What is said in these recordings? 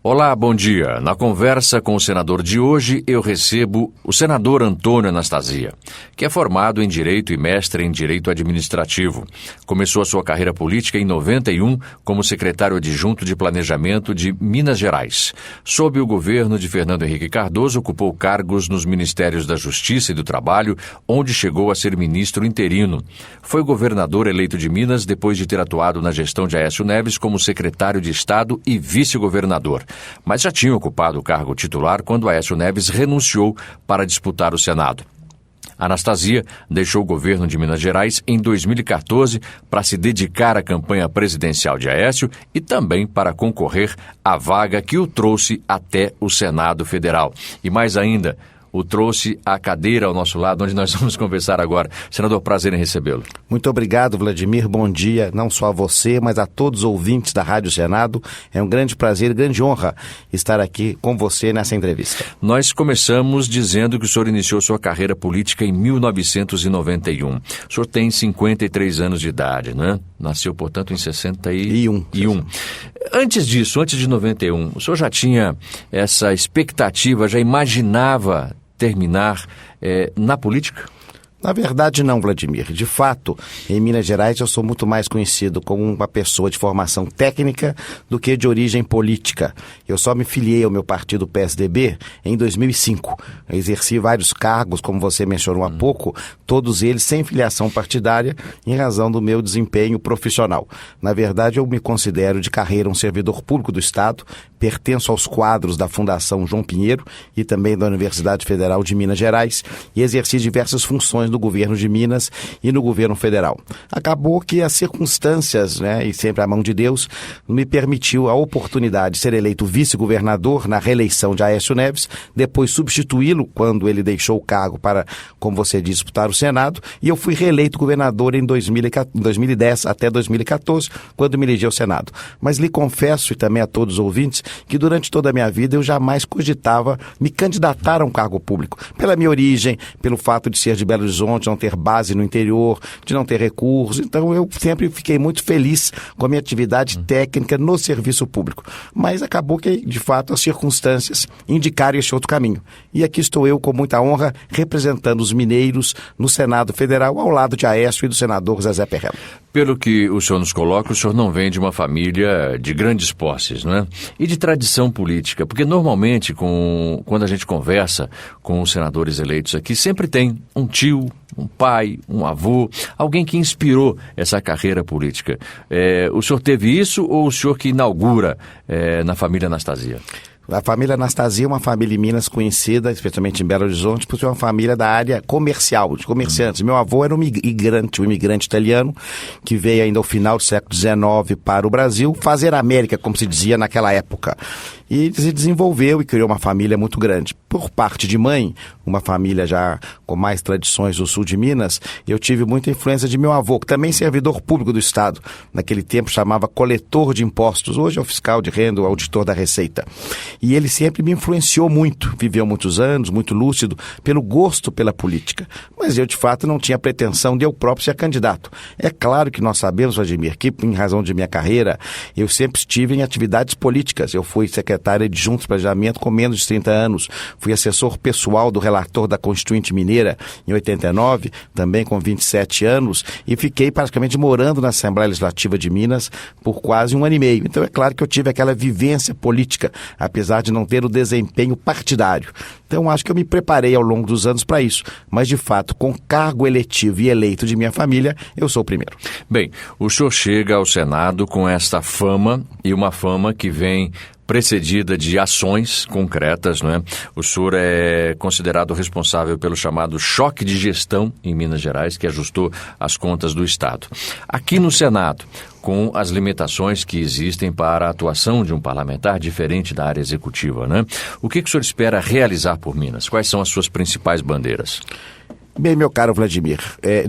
Olá, bom dia. Na conversa com o senador de hoje, eu recebo o senador Antônio Anastasia, que é formado em Direito e mestre em Direito Administrativo. Começou a sua carreira política em 91 como secretário adjunto de Planejamento de Minas Gerais. Sob o governo de Fernando Henrique Cardoso, ocupou cargos nos Ministérios da Justiça e do Trabalho, onde chegou a ser ministro interino. Foi governador eleito de Minas depois de ter atuado na gestão de Aécio Neves como secretário de Estado e vice-governador. Mas já tinha ocupado o cargo titular quando Aécio Neves renunciou para disputar o Senado. Anastasia deixou o governo de Minas Gerais em 2014 para se dedicar à campanha presidencial de Aécio e também para concorrer à vaga que o trouxe até o Senado Federal. E mais ainda, o trouxe à cadeira ao nosso lado, onde nós vamos conversar agora. Senador, prazer em recebê-lo. Muito obrigado, Vladimir. Bom dia, não só a você, mas a todos os ouvintes da Rádio Senado. É um grande prazer, grande honra estar aqui com você nessa entrevista. Nós começamos dizendo que o senhor iniciou sua carreira política em 1991. O senhor tem 53 anos de idade, não é? Nasceu, portanto, em 61. Antes disso, antes de 91, o senhor já tinha essa expectativa, já imaginava terminar na política? Na verdade não, Vladimir. De fato, em Minas Gerais eu sou muito mais conhecido como uma pessoa de formação técnica do que de origem política. Eu só me filiei ao meu partido PSDB em 2005. Eu exerci vários cargos, como você mencionou há pouco, todos eles sem filiação partidária, em razão do meu desempenho profissional. Na verdade, eu me considero de carreira um servidor público do Estado, pertenço aos quadros da Fundação João Pinheiro e também da Universidade Federal de Minas Gerais e exerci diversas funções no governo de Minas e no governo federal. Acabou que as circunstâncias, e sempre a mão de Deus, me permitiu a oportunidade de ser eleito vice-governador na reeleição de Aécio Neves, depois substituí-lo quando ele deixou o cargo para, como você disse, disputar o Senado, e eu fui reeleito governador em 2010 até 2014, quando me elegi ao Senado. Mas lhe confesso, e também a todos os ouvintes, que durante toda a minha vida eu jamais cogitava me candidatar a um cargo público, pela minha origem, pelo fato de ser de Belo Horizonte, de não ter base no interior, de não ter recursos. Então eu sempre fiquei muito feliz com a minha atividade técnica no serviço público. Mas acabou que, de fato, as circunstâncias indicaram este outro caminho. E aqui estou eu, com muita honra, representando os mineiros no Senado Federal, ao lado de Aécio e do senador Zezé Perrella. Pelo que o senhor nos coloca, o senhor não vem de uma família de grandes posses, não é? E de tradição política, porque normalmente, quando a gente conversa com os senadores eleitos aqui, sempre tem um tio, um pai, um avô, alguém que inspirou essa carreira política. O senhor teve isso ou o senhor que inaugura na família Anastasia? A família Anastasia é uma família em Minas conhecida, especialmente em Belo Horizonte, por ser uma família da área comercial, de comerciantes. Meu avô era um imigrante italiano, que veio ainda ao final do século XIX para o Brasil, fazer América, como se dizia naquela época. E se desenvolveu e criou uma família muito grande. Por parte de mãe, uma família já com mais tradições do sul de Minas, eu tive muita influência de meu avô, que também é servidor público do Estado. Naquele tempo chamava coletor de impostos, hoje é o fiscal de renda, o auditor da Receita. E ele sempre me influenciou muito, viveu muitos anos, muito lúcido, pelo gosto pela política. Mas eu, de fato, não tinha pretensão de eu próprio ser candidato. É claro que nós sabemos, Vladimir, que em razão de minha carreira, eu sempre estive em atividades políticas. Eu fui secretário adjunto de Planejamento com menos de 30 anos. Fui assessor pessoal do relator da Constituinte Mineira em 89, também com 27 anos, e fiquei praticamente morando na Assembleia Legislativa de Minas por quase 1 ano e meio. Então é claro que eu tive aquela vivência política, apesar de não ter o desempenho partidário. Então acho que eu me preparei ao longo dos anos para isso. Mas de fato, com cargo eletivo e eleito de minha família, eu sou o primeiro. Bem, o senhor chega ao Senado com esta fama, e uma fama que vem precedida de ações concretas, não é? O senhor é considerado responsável pelo chamado choque de gestão em Minas Gerais, que ajustou as contas do Estado. Aqui no Senado, com as limitações que existem para a atuação de um parlamentar diferente da área executiva, né? O que o senhor espera realizar por Minas? Quais são as suas principais bandeiras? Bem, meu caro Vladimir,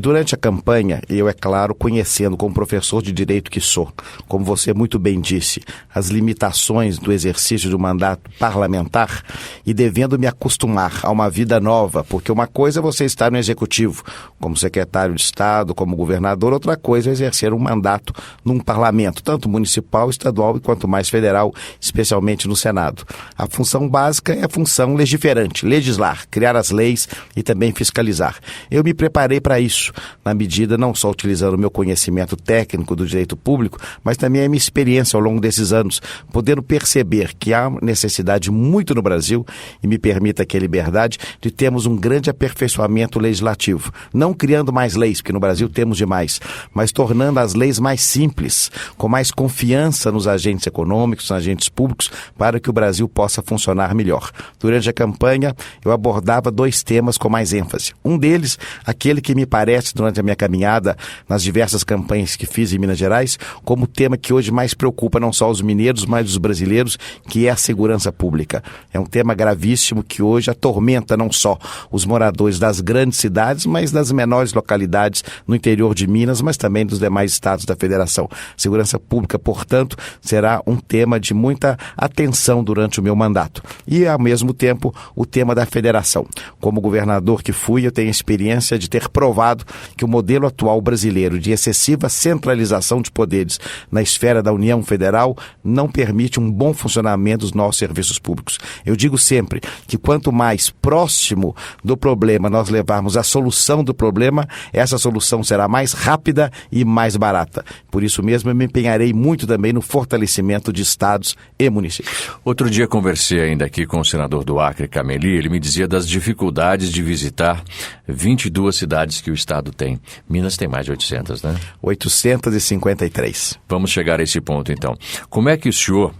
durante a campanha, eu, é claro, conhecendo como professor de direito que sou, como você muito bem disse, as limitações do exercício do mandato parlamentar e devendo me acostumar a uma vida nova, porque uma coisa é você estar no executivo, como secretário de Estado, como governador, outra coisa é exercer um mandato num parlamento, tanto municipal, estadual e quanto mais federal, especialmente no Senado. A função básica é a função legiferante, legislar, criar as leis e também fiscalizar. Eu me preparei para isso, na medida não só utilizando o meu conhecimento técnico do direito público, mas também a minha experiência ao longo desses anos, podendo perceber que há necessidade muito no Brasil, e me permita aqui a liberdade, de termos um grande aperfeiçoamento legislativo. Não criando mais leis, porque no Brasil temos demais, mas tornando as leis mais simples, com mais confiança nos agentes econômicos, nos agentes públicos, para que o Brasil possa funcionar melhor. Durante a campanha, eu abordava 2 temas com mais ênfase. Um deles, aquele que me parece, durante a minha caminhada, nas diversas campanhas que fiz em Minas Gerais, como o tema que hoje mais preocupa não só os mineiros, mas os brasileiros, que é a segurança pública. É um tema gravíssimo que hoje atormenta não só os moradores das grandes cidades, mas das menores localidades no interior de Minas, mas também dos demais estados da federação. Segurança pública, portanto, será um tema de muita atenção durante o meu mandato. E, ao mesmo tempo, o tema da federação. Como governador que fui, eu tenho experiência de ter provado que o modelo atual brasileiro de excessiva centralização de poderes na esfera da União Federal não permite um bom funcionamento dos nossos serviços públicos. Eu digo sempre que quanto mais próximo do problema nós levarmos a solução do problema, essa solução será mais rápida e mais barata. Por isso mesmo eu me empenharei muito também no fortalecimento de estados e municípios. Outro dia conversei ainda aqui com o senador do Acre, Cameli, ele me dizia das dificuldades de visitar 22 cidades que o estado tem. Minas tem mais de 800, né? 853. Vamos chegar a esse ponto, então. Como é que o senhor...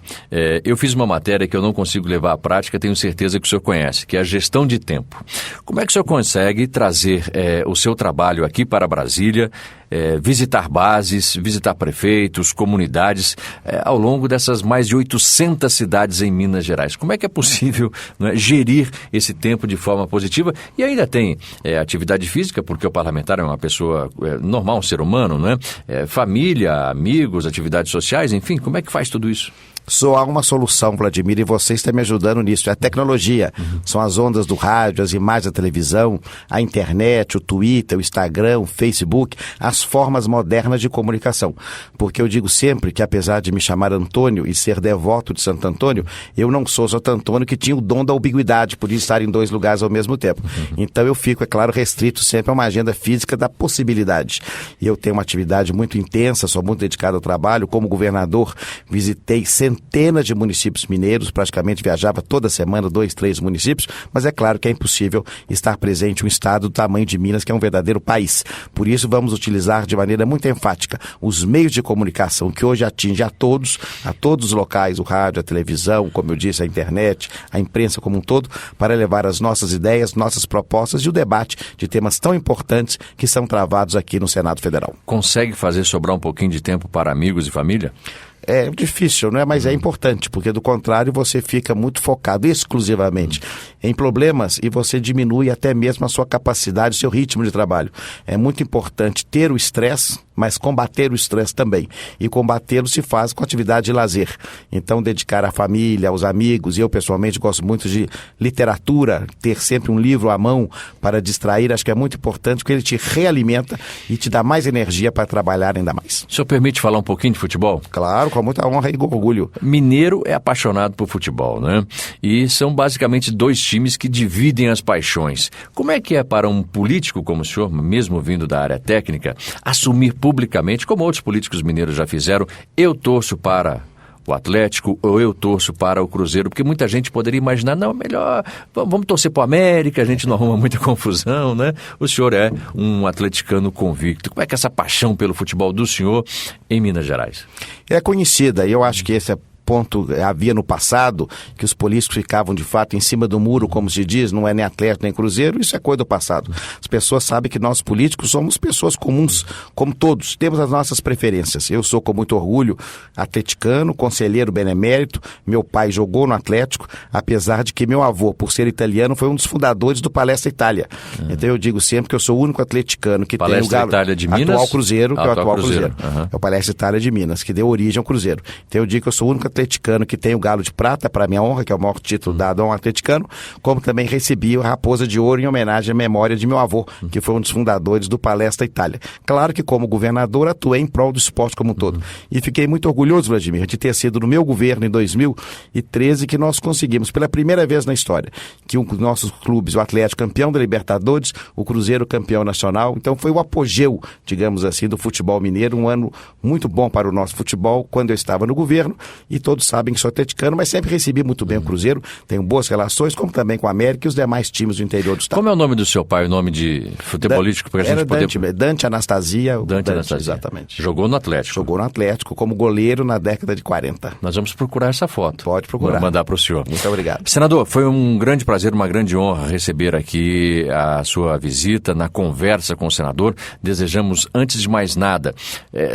eu fiz uma matéria que eu não consigo levar à prática, tenho certeza que o senhor conhece, que é a gestão de tempo. Como é que o senhor consegue trazer o seu trabalho aqui para Brasília, visitar bases, visitar prefeitos, comunidades, ao longo dessas mais de 800 cidades em Minas Gerais? Como é que é possível, né, gerir esse tempo de forma positiva? E ainda tem atividade física, porque o parlamentar é uma pessoa normal, um ser humano, né? Família, amigos, atividades sociais, enfim, como é que faz tudo isso? Só há uma solução, Vladimir, e você está me ajudando nisso. É a tecnologia. São as ondas do rádio, as imagens da televisão, a internet, o Twitter, o Instagram, o Facebook, as formas modernas de comunicação. Porque eu digo sempre que, apesar de me chamar Antônio e ser devoto de Santo Antônio, eu não sou Santo Antônio que tinha o dom da ambiguidade, podia estar em 2 lugares ao mesmo tempo. Então eu fico, é claro, restrito sempre a uma agenda física da possibilidade. E eu tenho uma atividade muito intensa, sou muito dedicado ao trabalho. Como governador, visitei centenas de municípios mineiros, praticamente viajava toda semana, 2, 3 municípios, mas é claro que é impossível estar presente em um estado do tamanho de Minas, que é um verdadeiro país. Por isso vamos utilizar de maneira muito enfática os meios de comunicação que hoje atingem a todos os locais, o rádio, a televisão, como eu disse, a internet, a imprensa como um todo, para levar as nossas ideias, nossas propostas e o debate de temas tão importantes que são travados aqui no Senado Federal. Consegue fazer sobrar um pouquinho de tempo para amigos e família? É difícil, não é? Mas é importante, porque do contrário você fica muito focado exclusivamente em problemas e você diminui até mesmo a sua capacidade, o seu ritmo de trabalho. É muito importante ter o estresse, mas combater o estresse também. E combatê-lo se faz com atividade de lazer. Então, dedicar à família, aos amigos, e eu pessoalmente gosto muito de literatura, ter sempre um livro à mão para distrair, acho que é muito importante, porque ele te realimenta e te dá mais energia para trabalhar ainda mais. O senhor permite falar um pouquinho de futebol? Claro, com muita honra e orgulho. Mineiro é apaixonado por futebol, né? E são basicamente 2 times que dividem as paixões. Como é que é para um político como o senhor, mesmo vindo da área técnica, assumir publicamente, como outros políticos mineiros já fizeram, eu torço para o Atlético ou eu torço para o Cruzeiro? Porque muita gente poderia imaginar, não, melhor, vamos torcer para o América, a gente não arruma muita confusão, né? O senhor é um atleticano convicto. Como é que é essa paixão pelo futebol do senhor em Minas Gerais? É conhecida, e eu acho que esse é ponto havia no passado, que os políticos ficavam de fato em cima do muro, como se diz, não é nem Atlético nem Cruzeiro, isso é coisa do passado. As pessoas sabem que nós políticos somos pessoas comuns, como todos, temos as nossas preferências. Eu sou com muito orgulho atleticano, conselheiro benemérito, meu pai jogou no Atlético, apesar de que meu avô, por ser italiano, foi um dos fundadores do Palestra Itália. Então eu digo sempre que eu sou o único atleticano que Palestra tem o Galo, Itália de Minas? atual Cruzeiro, que é o atual Cruzeiro. Uhum. É o Palestra Itália de Minas, que deu origem ao Cruzeiro. Então eu digo que eu sou o único atleticano que tem o Galo de Prata, para minha honra, que é o maior título dado a um atleticano, como também recebi a Raposa de Ouro em homenagem à memória de meu avô, que foi um dos fundadores do Palestra Itália. Claro que como governador atuei em prol do esporte como um todo. E fiquei muito orgulhoso, Vladimir, de ter sido no meu governo em 2013 que nós conseguimos, pela primeira vez na história, que um dos nossos clubes, o Atlético campeão da Libertadores, o Cruzeiro campeão nacional. Então foi o apogeu, digamos assim, do futebol mineiro, um ano muito bom para o nosso futebol quando eu estava no governo, e todos sabem que sou atleticano, mas sempre recebi muito bem o Cruzeiro, tenho boas relações, como também com a América e os demais times do interior do estado. Como é o nome do seu pai, o nome de futebolístico? Para a gente poder... Dante Anastasia. Dante Anastasia. Exatamente. Jogou no Atlético. Jogou no Atlético como goleiro na década de 40. Nós vamos procurar essa foto. Pode procurar. Vou mandar para o senhor. Muito obrigado. Senador, foi um grande prazer, uma grande honra receber aqui a sua visita na conversa com o senador. Desejamos, antes de mais nada,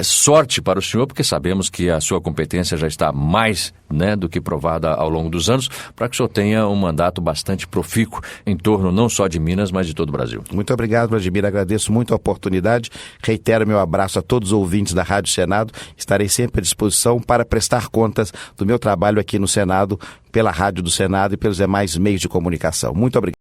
sorte para o senhor, porque sabemos que a sua competência já está mais do que provada ao longo dos anos, para que o senhor tenha um mandato bastante profícuo em torno não só de Minas, mas de todo o Brasil. Muito obrigado, Vladimir. Agradeço muito a oportunidade. Reitero meu abraço a todos os ouvintes da Rádio Senado. Estarei sempre à disposição para prestar contas do meu trabalho aqui no Senado, pela Rádio do Senado e pelos demais meios de comunicação. Muito obrigado.